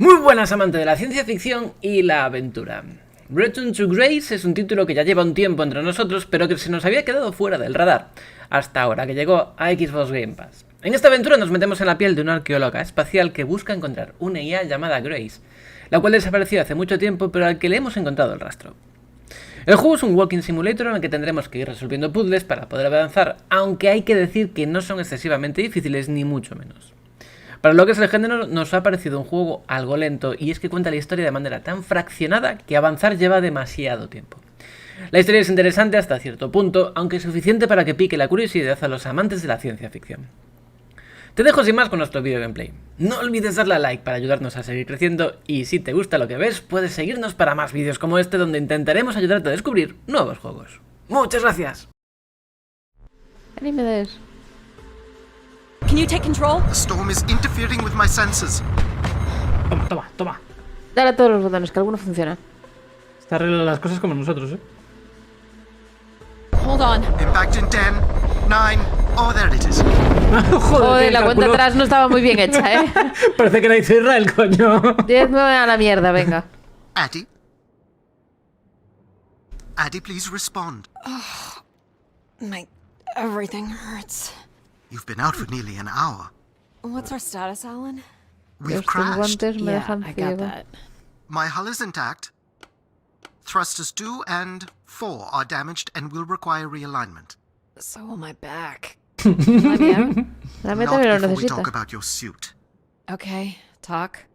Muy buenas amantes de la ciencia ficción y la aventura. Return to Grace es un título que ya lleva un tiempo entre nosotros, pero que se nos había quedado fuera del radar, hasta ahora que llegó a Xbox Game Pass. En esta aventura nos metemos en la piel de una arqueóloga espacial que busca encontrar una IA llamada Grace, la cual desapareció hace mucho tiempo, pero al que le hemos encontrado el rastro. El juego es un walking simulator en el que tendremos que ir resolviendo puzzles para poder avanzar, aunque hay que decir que no son excesivamente difíciles ni mucho menos. Para lo que es el género, nos ha parecido un juego algo lento, y es que cuenta la historia de manera tan fraccionada que avanzar lleva demasiado tiempo. La historia es interesante hasta cierto punto, aunque suficiente para que pique la curiosidad a los amantes de la ciencia ficción. Te dejo sin más con nuestro video gameplay. No olvides darle a like para ayudarnos a seguir creciendo, y si te gusta lo que ves, puedes seguirnos para más vídeos como este donde intentaremos ayudarte a descubrir nuevos juegos. ¡Muchas gracias! Anime de eso. Can you take control? The storm is interfering with my senses. Toma. Dale a todos los botones, que alguno funciona. Está arreglando las cosas como nosotros, Hold on. Impact in 10, 9. Oh, there it is. Joder, la cuenta atrás no estaba muy bien hecha, Parece que la hizo Israel, coño. 10-9 a la mierda, venga. Addie? Addie, please respond. Everything hurts. You've been out for nearly an hour. What's our status, Alan? We've Estos crashed. guantes me dejan I got ciego. that. My hull is intact. Thrusters 2 and 4 are damaged and will require realignment. So will my back. Let me out? La Not meta me lo before we necesita. talk about your suit. Okay, talk.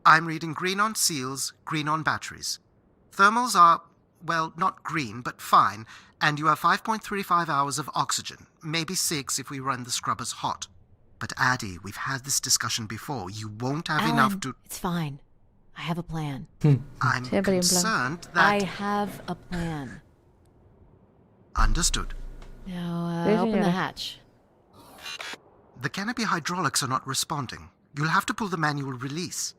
I'm reading green on seals, green on batteries. Thermals are, well, not green, but fine, and you have 5.35 hours of oxygen, maybe 6 if we run the scrubbers hot. But Addie, we've had this discussion before. You won't have enough Alan, to... it's fine. I have a plan. I'm Siempre hay un plan. concerned I that... have a plan. Understood. Now, Sí, open the señora. hatch. The canopy hydraulics are not responding. You'll have to pull the manual release.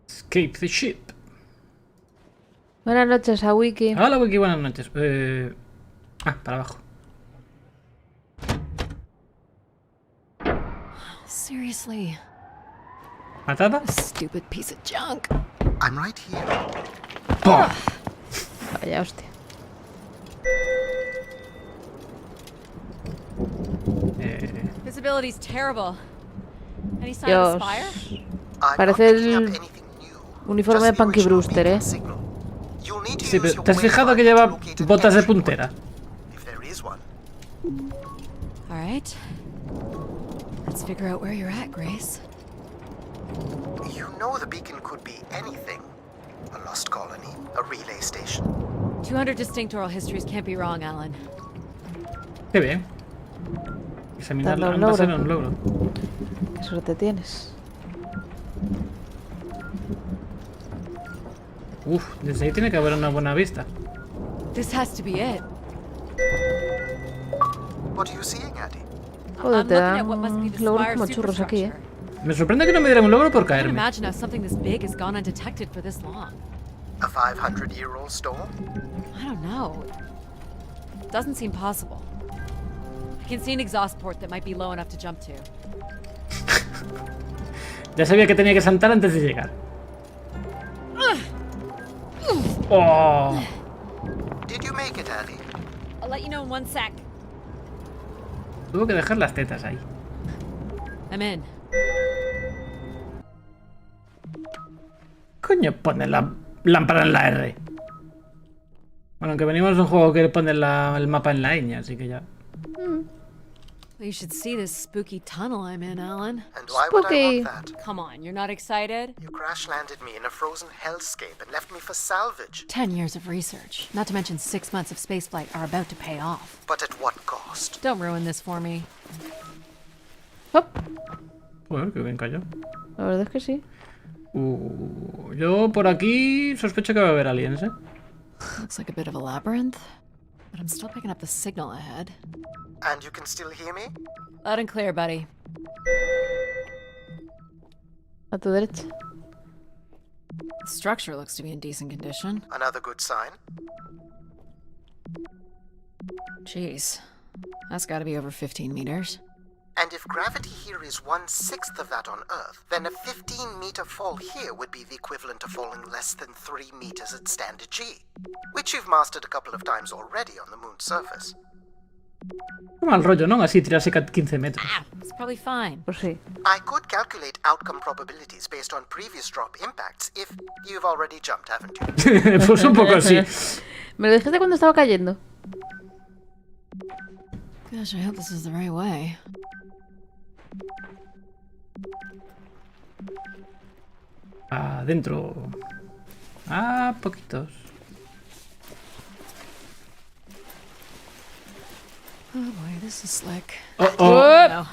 Escape the ship. Buenas noches a Wiki. Hola, Wiki, buenas noches. Para abajo. Seriously, ¿Matada? stupid piece of junk. I'm right here. Vaya hostia. Visibility's terrible. Any sign Dios. of Spire? I'm Parece not picking el up anything new. uniforme Just de Punky the original Brewster, beacon signal. You'll need to Sí, use pero your ¿te has fijado que wayfinder lleva to locate an botas de entry puntera? point, if there is one. All right. Let's figure out where you're at, Grace. You know the beacon could be anything. A lost colony, a relay station. 200 distinct oral histories can't be wrong, Alan. Qué bien. Examinar Dando un ambas logro. era un logro. Qué suerte tienes. Uf, desde ahí tiene que haber una buena vista. This has to be it. What are you seeing, Addie? Joder, I'm te looking dan at what must be the logros Spire como churros aquí, superstructure. Me sorprende que no me dieran un logro por I can't caerme. imagine how something this big has gone undetected for this long. A 500-year-old storm? I don't know. Doesn't seem possible. I can see an exhaust port that might be low enough to jump to. Ya sabía que tenía que saltar antes de llegar. Oh, Did you make it, Addie? I'll let you know in 1 sec. tuvo que dejar las tetas ahí. I'm in. Coño, pone la lámpara en la R. Bueno, aunque venimos de un juego que pone el mapa en la ñ, así que ya. Well, you should see this spooky tunnel I'm in, Alan. And why would I Spooky. want that? Come on, you're not excited? You crash-landed me in a frozen hellscape and left me for salvage. 10 years of research, not to mention 6 months of spaceflight, are about to pay off. But at what cost? Don't ruin this for me. Hop. Bueno, que bien cayó. La verdad es que sí. Yo por aquí sospecho que va a haber aliens, ¿eh? Looks like a bit of a labyrinth, but I'm still picking up the signal ahead. And you can still hear me? Loud and clear, buddy. A tu derecha. The structure looks to be in decent condition. Another good sign. Jeez, that's gotta be over 15 meters. And if gravity here is 1/6 of that on Earth, then a 15-meter fall here would be the equivalent of falling less than 3 meters at standard G, which you've mastered a couple of times already on the moon's surface. Mal rollo, non? Así tirarse 15 metros. Ah, it's probably fine. Pues sí. I could calculate outcome probabilities based on previous drop impacts if you've already jumped, haven't you? Pues un poco así. Me lo dijiste cuando estaba cayendo. Gosh, I hope this is the right way. Adentro. Ah, poquitos. Oh boy, this is slick. Oh, oh. No.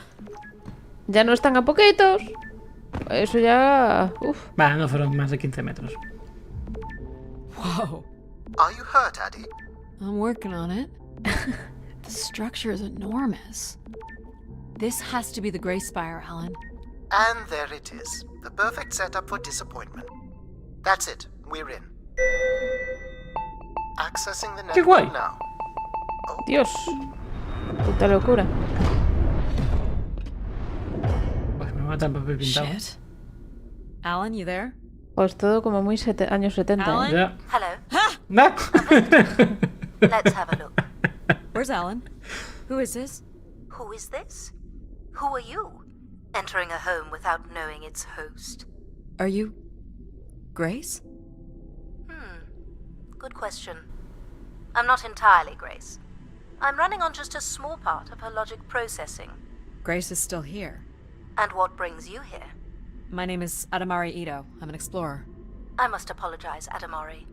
Ya no están a poquitos. Eso ya... Uf. Va, no fueron más de 15 metros. Whoa. Are you hurt, Addy? I'm working on it. The structure is enormous. This has to be the Gray Spire, Alan. And there it is. The perfect setup for disappointment. That's it. We're in. Accessing the ¡Qué guay! network now. Dios. Puta locura. Pues me matan papel pintado. Shit. Alan, you there? Pues todo como muy años 70, Alan? ¿eh? Ya. Hello, ¡No! let's have a look. Where's Alan? Who is this? Who is this? Who are you? Entering a home without knowing its host. Are you... Grace? Good question. I'm not entirely Grace. I'm running on just a small part of her logic processing. Grace is still here. And what brings you here? My name is Adamari Ito. I'm an explorer. I must apologize, Adamari.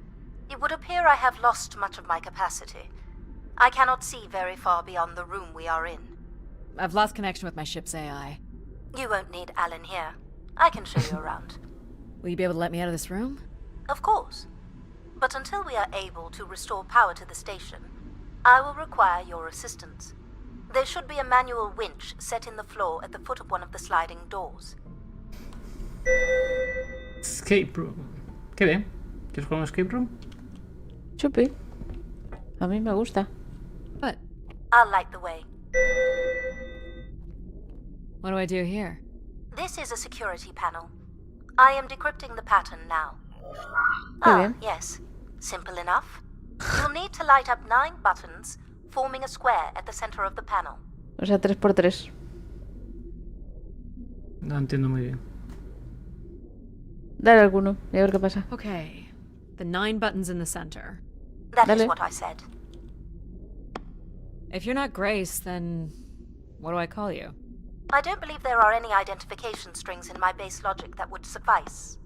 It would appear I have lost much of my capacity. I cannot see very far beyond the room we are in. I've lost connection with my ship's AI. You won't need Alan here. I can show you around. Will you be able to let me out of this room? Of course. But until we are able to restore power to the station, I will require your assistance. There should be a manual winch set in the floor at the foot of one of the sliding doors. Escape room. Qué bien. ¿Quieres jugar un escape room? Chupi. A mí me gusta. What? I'll light the way. What do I do here? This is a security panel. I am decrypting the pattern now. Muy bien. Yes. Simple enough. You'll need to light up 9 buttons, forming a square at the center of the panel. O sea, 3x3. No entiendo muy bien. Dale alguno y a ver qué pasa. Okay. The 9 buttons in the center. That is Dale. what I said. If you're not Grace, then... what do I call you? I don't believe there are any identification strings in my base logic that would suffice.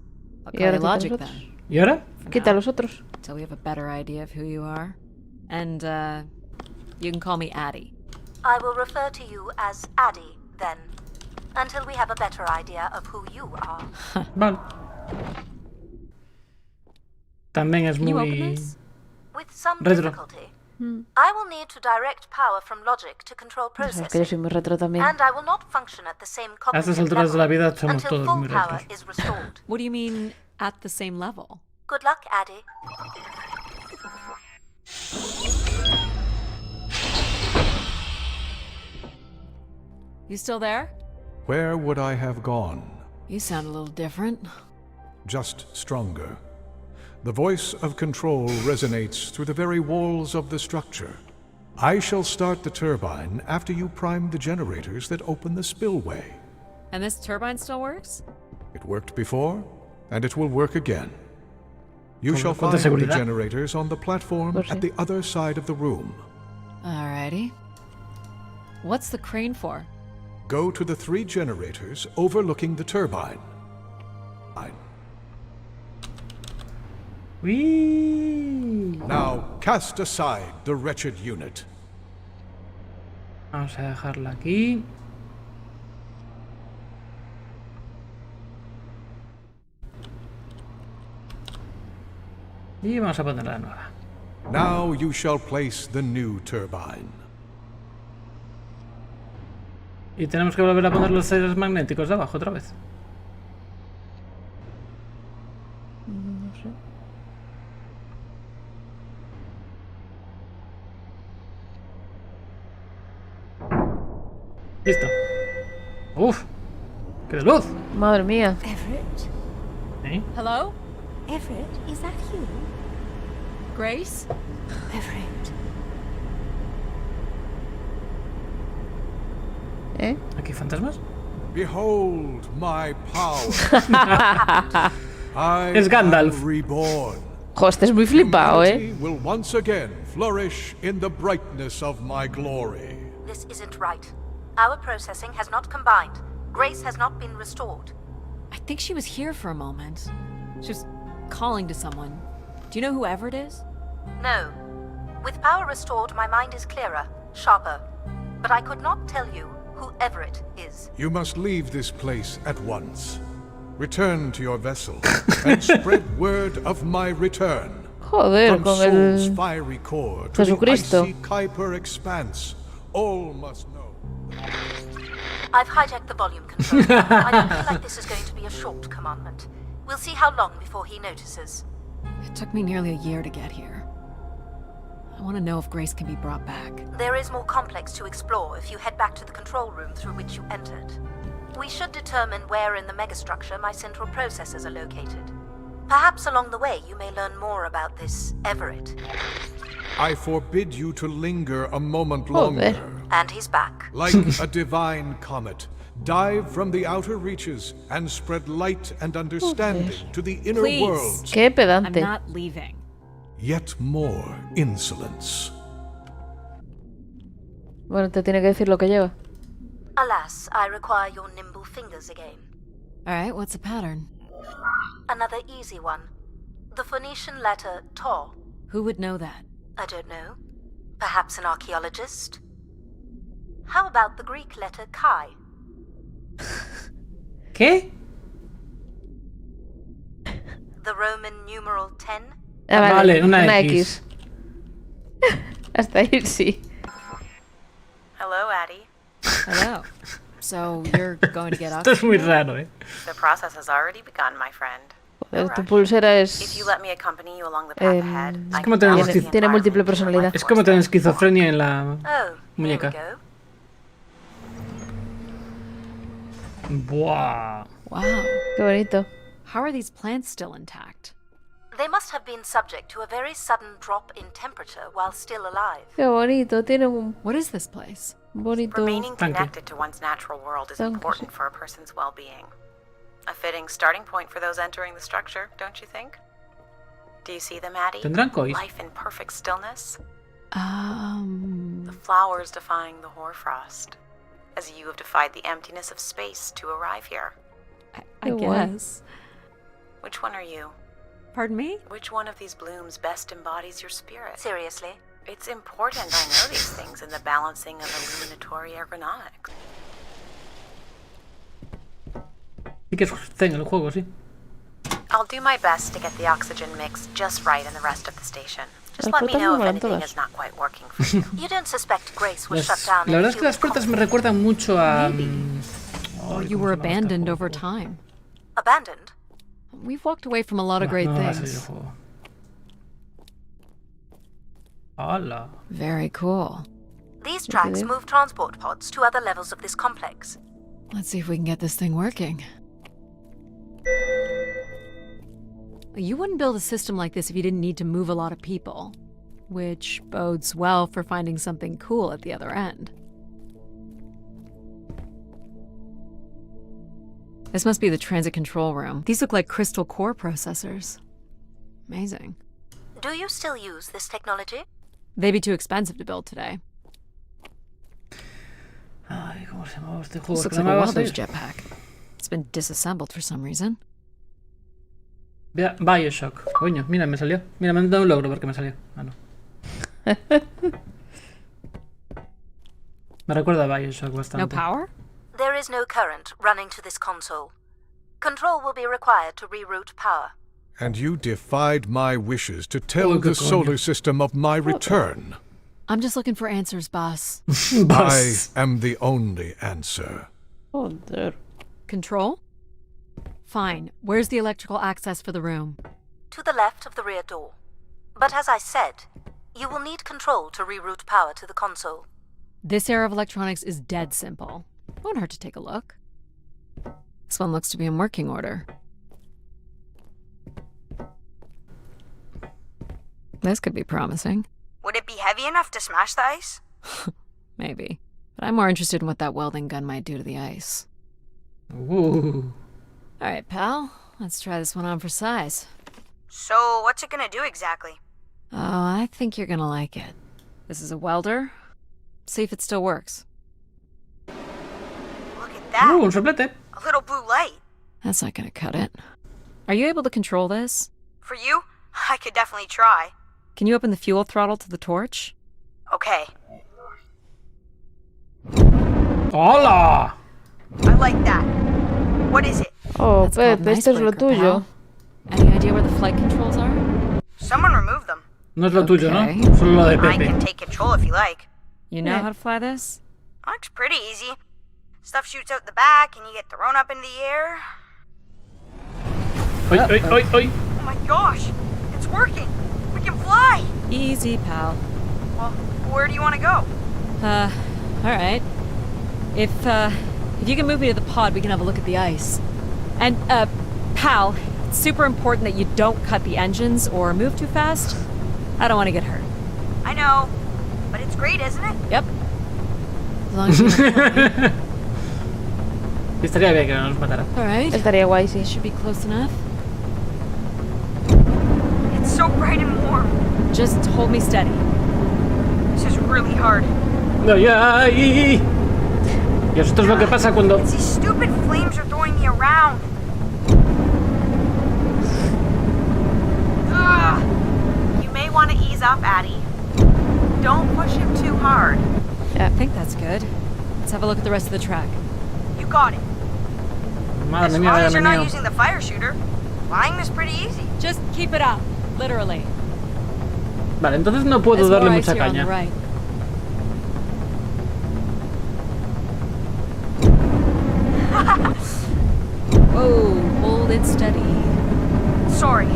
I'll Y call ahora you quita Logic los otros. then. ¿Y ahora? Quita los otros. Until we have a better idea of who you are. And, you can call me Addie. I will refer to you as Addie, then, until we have a better idea of who you are. Vale. También es Can you open muy... this? With some Retro. difficulty. I will need to direct power from logic to control O sea, que yo processing, soy muy retro también. and I will not function at the same A estas cognitive alturas de la level vida somos until todos full muy power retros. is restored. What do you mean, at the same level? Good luck, Addie. You still there? Where would I have gone? You sound a little different. Just stronger. The voice of control resonates through the very walls of the structure. I shall start the turbine after you prime the generators that open the spillway. And this turbine still works? It worked before, and it will work again. You Con shall cuánta find the seguridad. generators on the platform Pues sí. at the other side of the room. Alrighty. What's the crane for? Go to the 3 generators overlooking the turbine. Uy. Now cast aside the wretched unit. Vamos a dejarla aquí. Y vamos a poner la nueva. Now you shall place the new turbine. Y tenemos que volver a poner los sellos magnéticos de abajo otra vez. No sé. Listo. Uf, qué de luz. Madre mía. Everett? ¿Eh? Hello? Everett, is that you? Grace? Everett. ¿Eh? ¿Aquí hay fantasmas? Behold my power. I Es Gandalf. am reborn. Jo, este es muy flipado, Humanity will once again flourish in the brightness of my glory. This isn't right. Our processing has not combined. Grace has not been restored. I think she was here for a moment. She was calling to someone. Do you know who Everett is? No. With power restored, my mind is clearer, sharper. But I could not tell you who Everett is. You must leave this place at once. Return to your vessel and spread word of my return. Joder, From con Sol's el... fiery core to the Jesucristo. icy Kuiper expanse, all must know. I've hijacked the volume control. I don't feel like this is going to be a short commandment. We'll see how long before he notices. It took me nearly a year to get here. I want to know if Grace can be brought back. There is more complex to explore if you head back to the control room through which you entered. We should determine where in the megastructure my central processors are located. Perhaps along the way you may learn more about this Everett. I forbid you to linger a moment longer. And he's back. Like a divine comet, dive from the outer reaches and spread light and understanding to the inner Please. worlds. Qué I'm pedante. not leaving. Yet more insolence. Bueno, te tiene que decir lo que lleva. Alas, I require your nimble fingers again. All right, what's the pattern? Another easy one. The Phoenician letter Tor. Who would know that? I don't know. Perhaps an archaeologist? How about the Greek letter Chi? ¿Qué? The Roman numeral 10? Ah, Vale, una X. Hasta ahí sí. Hello, Addie. Hello. So you're going to get Esto es oxygen? muy raro, ¿eh? The process has already begun, my friend. No Joder, tu rush. pulsera If es... you let me accompany you along the path ahead, I como can tener balance esquiz- the tiene múltiple environment and personalidad. life Es como force tener there. esquizofrenia en la Oh, here we muñeca. go. Buah. Wow. Qué bonito. How are these plants still intact? They must have been subject to a very sudden drop in temperature while still alive. Qué bonito. Tiene un What is this place? bonito... Remaining Thank you. connected to one's natural world is Thank you. important for a person's well-being. A fitting starting point for those entering the structure, don't you think? Do you see them, Addie? ¿Tendrán cois? Life in perfect stillness. Um... The flowers defying the hoarfrost, as you have defied the emptiness of space to arrive here. I Qué guay. guess. Which one are you? Pardon me? Which one of these blooms best embodies your spirit? Seriously? It's important I know these things in the balancing of illuminatory ergonomics. Sí que es zen el juego, sí. I'll do my best to get the oxygen mix just right in the rest of the station. Just Las let me puertas know me if molan anything todas. is not quite working for you. You don't suspect Grace was Las- shut down la in verdad es que human las puertas me conflict? recuerdan mucho a... Or you were abandoned over time. Abandoned? We've walked away from a lot of great No va a salir el things. juego. ¡Hala! Very cool. These tracks move transport pods to other levels of this complex. Let's see if we can get this thing working. You wouldn't build a system like this if you didn't need to move a lot of people, which bodes well for finding something cool at the other end. This must be the transit control room. These look like crystal core processors. Amazing. Do you still use this technology? They'd be too expensive to build today. Ay, ¿cómo se llamaba este juego? This Es looks que like no a me va a Windows salir. jetpack. It's been disassembled for some reason. Bioshock. Coño, mira, me salió. Mira, me han dado un logro porque me salió. Ah, no. Me recuerda a Bioshock bastante. No power? There is no current running to this console. Control will be required to reroute power. And you defied my wishes to tell Oh, the good solar system of my return. I'm just looking for answers, boss. I Bas. am the only answer. Joder. Control? Fine. Where's the electrical access for the room? To the left of the rear door. But as I said, you will need control to reroute power to the console. This era of electronics is dead simple. Won't hurt to take a look. This one looks to be in working order. This could be promising. Would it be heavy enough to smash the ice? Maybe. But I'm more interested in what that welding gun might do to the ice. Ooh. Alright, pal. Let's try this one on for size. So, what's it gonna do exactly? Oh, I think you're gonna like it. This is a welder. See if it still works. Look at that. Un soplete. A little blue light. That's not gonna cut it. Are you able to control this? For you, I could definitely try. Can you open the fuel throttle to the torch? Okay. ¡Hola! I like that. What is it? Oh, That's called Pep, an esto es lo icebreaker, tuyo. pal. Any idea where the flight controls are? Someone removed them. No es lo tuyo, Okay. ¿no? Solo lo de I Pepe. can take control if you like. You know Yeah. how to fly this? Looks pretty easy. Stuff shoots out the back and you get thrown up into the air. ¡Ay, ay, ay, ay! Oh my gosh! It's working! We can fly! Easy, pal. Well, where do you want to go? Alright. If you can move me to the pod, we can have a look at the ice. And, pal, it's super important that you don't cut the engines or move too fast. I don't want to get hurt. I know, but it's great, isn't it? Yep. As long as you don't Estaría bien que no nos matara. Alright. Estaría guay, sí. Should be close enough. It's so bright and warm. Just hold me steady. This is really hard. ¡Ay, ay! Y esto es lo que pasa cuando... It's these stupid flames are throwing me around. Ugh. You may want to ease up, Addie. Don't push him too hard. I think that's good. Let's have a look at the rest of the track. You got it. Madre As mía, long as Dios you're not mío. using the fire shooter, flying is pretty easy. Just keep it up. Literally. Vale, entonces no puedo There's darle more mucha ice here on the caña. right. Whoa, hold it steady. Sorry.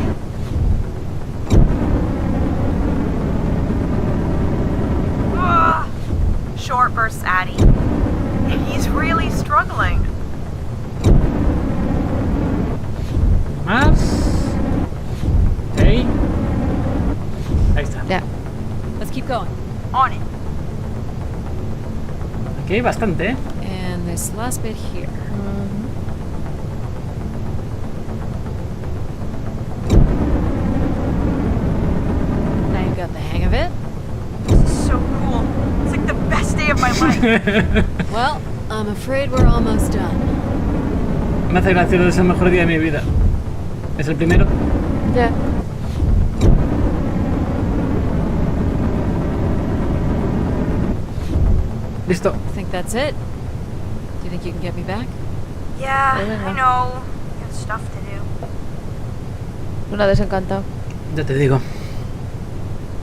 Ugh. Short bursts, Addie. He's really struggling. Más. Ahí. Ahí está. Ya. Let's keep going. On it. Aquí hay bastante, ¿eh? And this last bit here. Now you've got the hang of it. This is so cool. It's like the best day of my life. Well, I'm afraid we're almost done. Me hace gracia, es el mejor día de mi vida. ¿Es el primero? Ya. Listo. Think that's it? Do you think you can get me back? Yeah, Venga. I know. Got stuff to do. No la ha desencantado. Ya te digo.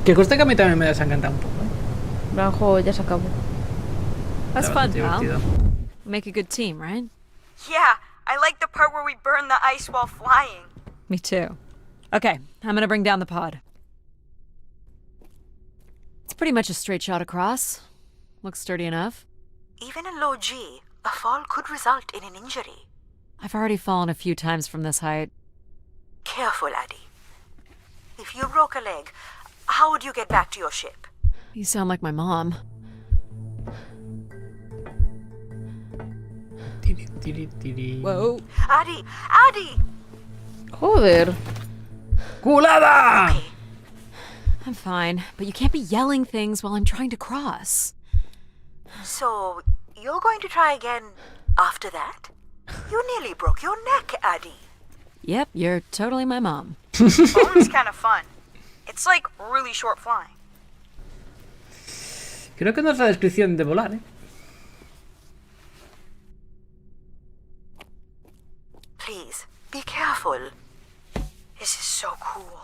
Que conste que a mí también me desencanta un poco, ¿eh? Blanco ya se acabó. That's Está fun, bastante pal. divertido. Make a good team, right? Yeah, I like the part where we burn the ice while flying. Me too. Okay, I'm gonna bring down the pod. It's pretty much a straight shot across. Looks sturdy enough. Even in low G, a fall could result in an injury. I've already fallen a few times from this height. Careful, Addie. If you broke a leg, how would you get back to your ship? You sound like my mom. Tiri, tiri, tiri. Whoa. Addie! Addie! Joder. ¡Culada! I'm fine, but you can't be yelling things while I'm trying to cross. So, you're going to try again after that? You nearly broke your neck, Addie. Yep, you're totally my mom. Phone's kind of fun. It's like really short flying. Creo que no es la descripción de volar, ¿eh? Please, be careful. This is so cool.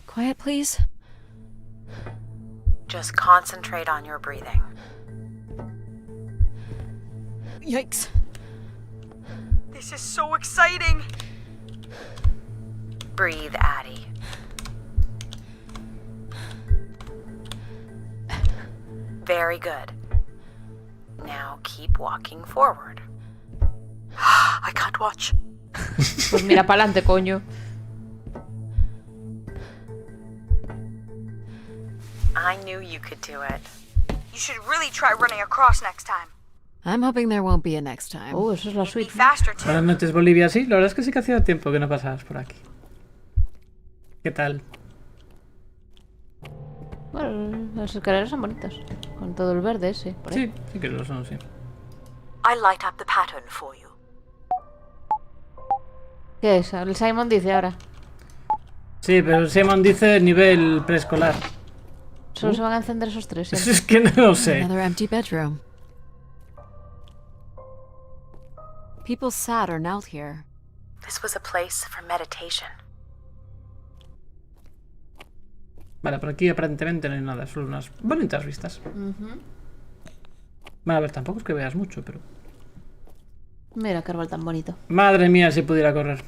Quiet, please. Just concentrate on your breathing. Yikes. This is so exciting. Breathe, Addie. Very good. Now keep walking forward. I can't watch. Pues mira pa'lante, coño. I knew you could do it. You should really try running across next time. I'm hoping there won't be a next time. Oh, eso es la Be suite. faster too. Buenas noches, Bolivia. Sí, la verdad es que sí que hacía tiempo que no pasabas por aquí. ¿Qué tal? Bueno, las escaleras son bonitas. Con todo el verde ese. Por ahí. Sí, sí que lo son, sí. I light up the pattern for you. ¿Qué es? El Simon dice ahora. Sí, pero el Simon dice nivel preescolar. Solo se van a encender esos tres. ¿Sí? Es que no lo sé. Another empty bedroom. People sat or knelt here. This was a place for meditation. Vale, por aquí aparentemente no hay nada, solo unas bonitas vistas. Bueno, a ver, tampoco es que veas mucho, pero... Mira qué árbol tan bonito. Madre mía, si pudiera correr.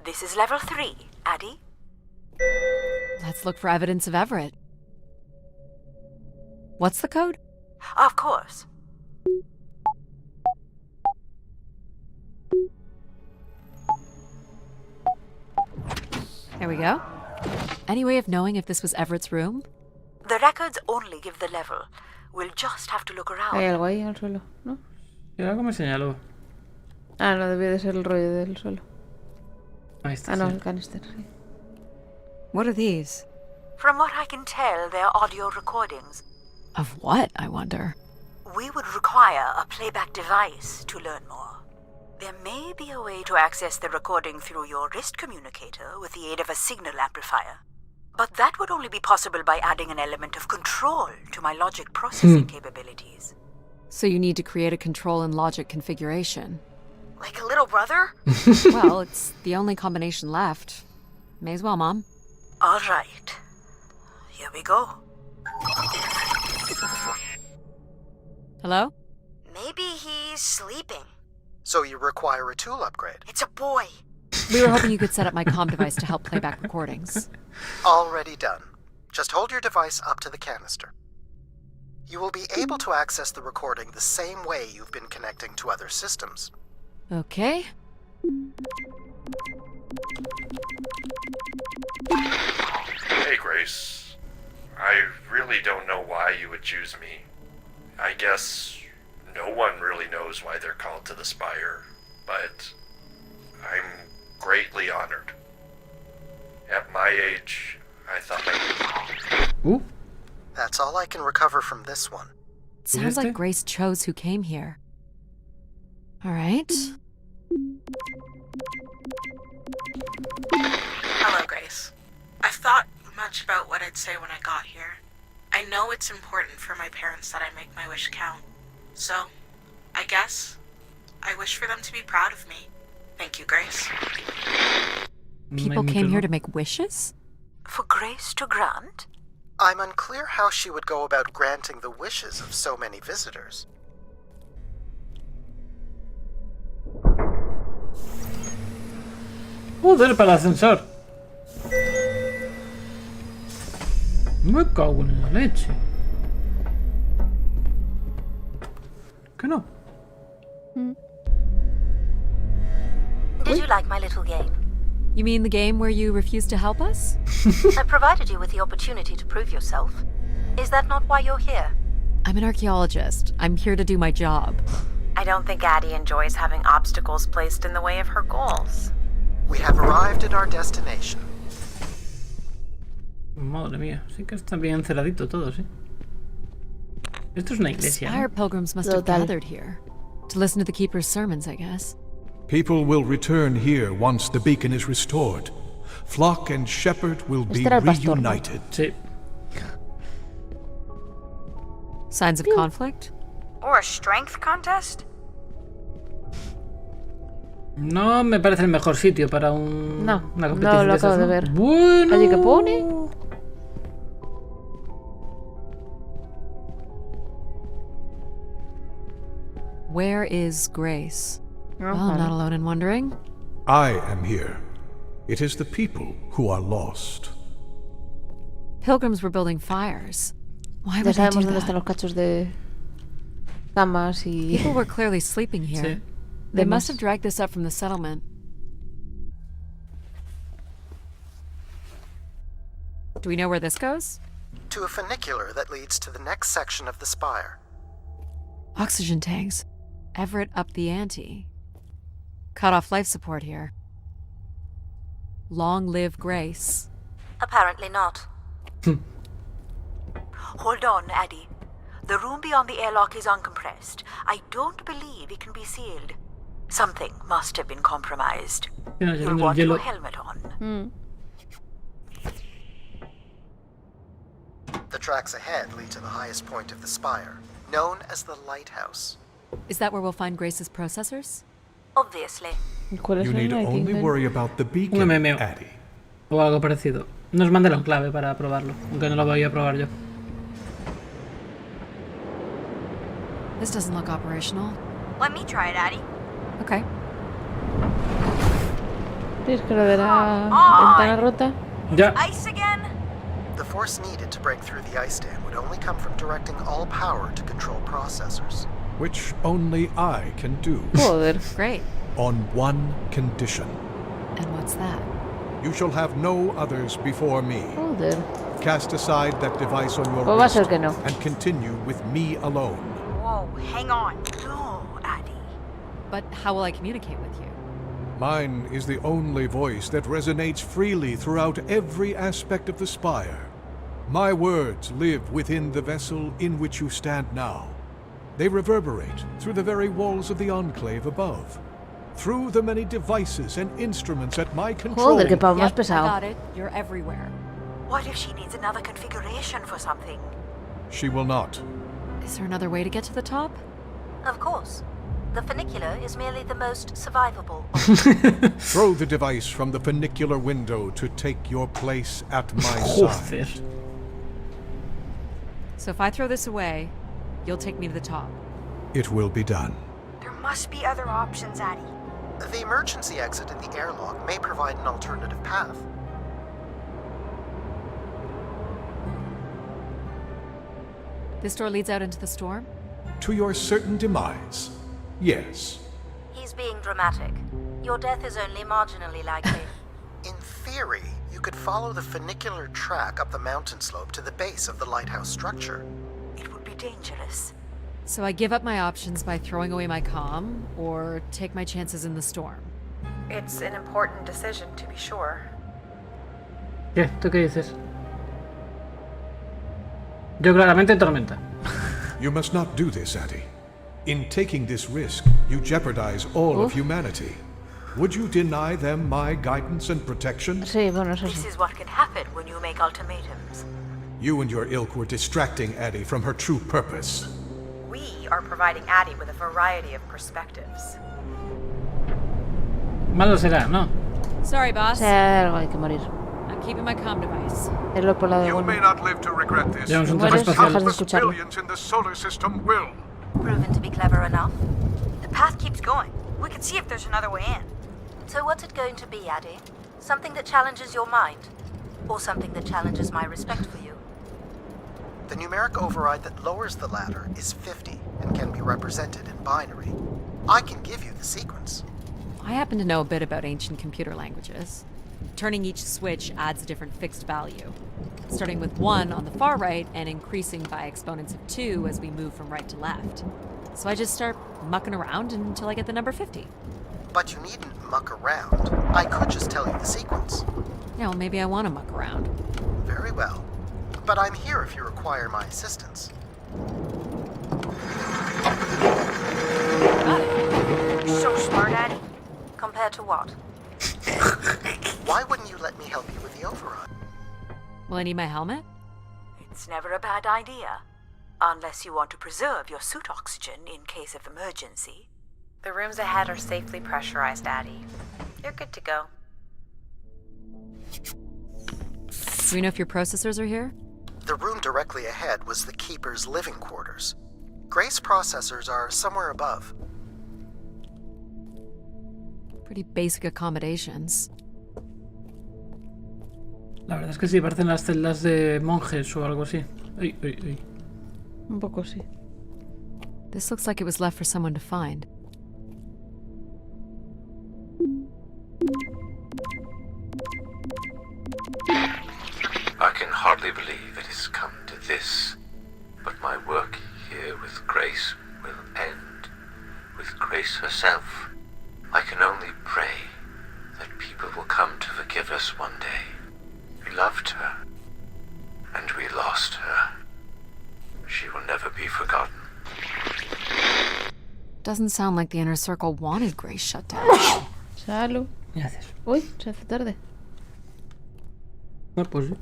This is level 3, Addie. Let's look for evidence of Everett. What's the code? Of course. There we go. Any way of knowing if this was Everett's room? The records only give the level. We'll just have to look Hay around. algo ahí en el suelo, ¿no? Y algo me señaló. Ah, no, debía de ser el rollo del suelo. Ahí está. Ah, no, sí. el canister, sí. What are these? From what I can tell, they're audio recordings. Of what, I wonder? We would require a playback device to learn more. There may be a way to access the recording through your wrist communicator with the aid of a signal amplifier. But that would only be possible by adding an element of control to my logic processing capabilities. So you need to create a control and logic configuration. Like a little brother? Well, it's the only combination left. May as well, Mom. All right. Here we go. Hello? Maybe he's sleeping. So you require a tool upgrade. It's a boy. We were hoping you could set up my comm device to help play back recordings. Already done. Just hold your device up to the canister. You will be able to access the recording the same way you've been connecting to other systems. Okay. Hey, Grace. I really don't know why you would choose me. I guess no one really knows why they're called to the Spire, but I'm greatly honored. At my age, I thought Ooh. That's all I can recover from this one. It sounds like Grace chose who came here. All right. Hello, Grace. I've thought much about what I'd say when I got here. I know it's important for my parents that I make my wish count. So, I guess I wish for them to be proud of me. Thank you, Grace. People came here to make wishes? For Grace to grant? I'm unclear how she would go about granting the wishes of so many visitors. Joder, para el ascensor. Me cago en la leche. ¿Qué no? Did you like my little game? You mean the game where you refused to help us? I provided you with the opportunity to prove yourself. Is that not why you're here? I'm an archaeologist. I'm here to do my job. I don't think Addie enjoys having obstacles placed in the way of her goals. We have arrived at our destination. Madre mía, sí que está bien cerradito todo, sí. Esto es una iglesia, Spire ¿no? pilgrims must have Total. gathered here. To listen to the Keeper's sermons, I guess. People will return here once the beacon is restored. Flock and shepherd will be Este era el pastor, ¿no? reunited. Sí. Signs of conflict? Or a strength contest? No me parece el mejor sitio para una competición no lo de esas, acabo de ¿no? ver. Bueno. Allí que pone. Where is Grace? Well, I'm Ajá. not alone in wondering. I am here. It is the people who are lost. Pilgrims were building fires. Why Ya would they sabemos do dónde están that? los cachos de camas y... People were clearly sleeping here. Sí. They must have dragged this up from the settlement. Do we know where this goes? To a funicular that leads to the next section of the spire. Oxygen tanks. Everett upped the ante. Cut off life support here. Long live Grace. Apparently not. Hold on, Addie. The room beyond the airlock is uncompressed. I don't believe it can be sealed. Something must have been compromised. You'll want your helmet on. The tracks ahead lead to the highest point of the spire, known as the lighthouse. Is that where we'll find Grace's processors? Obviously. You need only worry about the beacon, Addie. O algo parecido. Nos manda la clave para probarlo, aunque no lo voy a probar yo. This doesn't look operational. Let me try it, Addie. Okay. ¿Tienes que lo de la ventana rota? Ya. Ice again? The force needed to break through the ice dam would only come from directing all power to control processors. Which only I can do. Joder. Great. On one condition. And what's that? You shall have no others before me. Joder. Cast aside that device on your Pues va a wrist ser que no. and continue with me alone. Whoa, hang on. No, Addie. But how will I communicate with you? Mine is the only voice that resonates freely throughout every aspect of the spire. My words live within the vessel in which you stand now. They reverberate through the very walls of the enclave above. Through the many devices and instruments at my control. Joder, qué pavo más I pesado. got it. You're everywhere. What if she needs another configuration for something? She will not. Is there another way to get to the top? Of course. The funicular is merely the most survivable. Throw the device from the funicular window to take your place at my side. Joder. So if I throw this away, you'll take me to the top. It will be done. There must be other options, Addie. The emergency exit in the airlock may provide an alternative path. This door leads out into the storm? To your certain demise, yes. He's being dramatic. Your death is only marginally likely. In theory, you could follow the funicular track up the mountain slope to the base of the lighthouse structure. It would be dangerous. So I give up my options by throwing away my comm, or take my chances in the storm? It's an important decision, to be sure. ¿Qué? ¿Tú qué dices? Yo claramente tormenta. You must not do this, Addie. In taking this risk, you jeopardize all of humanity. Would you deny them my guidance and protection? Sí, bueno, eso This sí. is what can happen when you make ultimatums. You and your ilk were distracting Addie from her true purpose. We are providing Addie with a variety of perspectives. Malo será, ¿no? Sorry, boss. O sea, algo hay que morir. I'm keeping my comm device. Es lo por lado de You may bueno. not live to regret this. Ya un traje Mueres, espacial. dejas de escucharlo. Billions in the solar system will. Proven to be clever enough. The path keeps going. We can see if there's another way in. So what's it going to be, Addie? Something that challenges your mind? Or something that challenges my respect for you? The numeric override that lowers the ladder is 50 and can be represented in binary. I can give you the sequence. I happen to know a bit about ancient computer languages. Turning each switch adds a different fixed value, starting with 1 on the far right and increasing by exponents of 2 as we move from right to left. So I just start mucking around until I get the number 50. But you needn't muck around. I could just tell you the sequence. Yeah, well, maybe I want to muck around. Very well. But I'm here if you require my assistance. Got it. You're so smart, Addie. Compared to what? Why wouldn't you let me help you with the override? Will I need my helmet? It's never a bad idea. Unless you want to preserve your suit oxygen in case of emergency. The rooms ahead are safely pressurized, Addie. You're good to go. Do we know if your processors are here? The room directly ahead was the Keeper's living quarters. Grace processors are somewhere above. Pretty basic accommodations. La verdad es que sí, parecen las celdas de monjes o algo así. Ay, ay, ay. Un poco sí. This looks like it was left for someone to find. has come to this, but my work here with Grace will end. With Grace herself, I can only pray that people will come to forgive us one day. We loved her, and we lost her. She will never be forgotten. Doesn't sound like the inner circle wanted Grace shut down. Salud. Gracias. Uy, se hace tarde. Bueno, pues sí.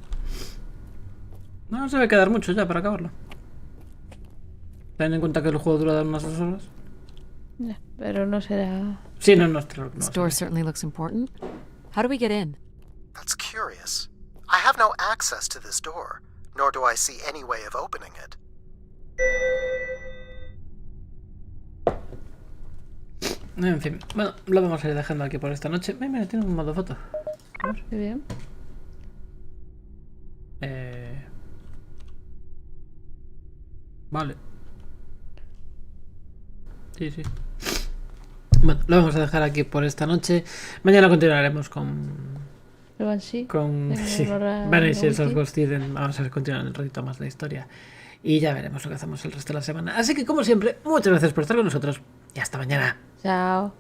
No se va a quedar mucho ya para acabarlo. Ten en cuenta que el juego dura unas 2 horas. Ya, pero no será... Sí, no, no. This door certainly looks important. How do we get in? That's curious. I have no access to this door, nor do I see any way of opening it. En fin, bueno, lo vamos a ir dejando aquí por esta noche. Mira, tiene un modo foto. A ver. Qué bien. Vale. Sí, sí. Bueno, lo vamos a dejar aquí por esta noche. Mañana continuaremos con... Banshee. Con... Sí, Banshee, el South Ghost Eden. Vamos a continuar un ratito más la historia. Y ya veremos lo que hacemos el resto de la semana. Así que, como siempre, muchas gracias por estar con nosotros. Y hasta mañana. Chao.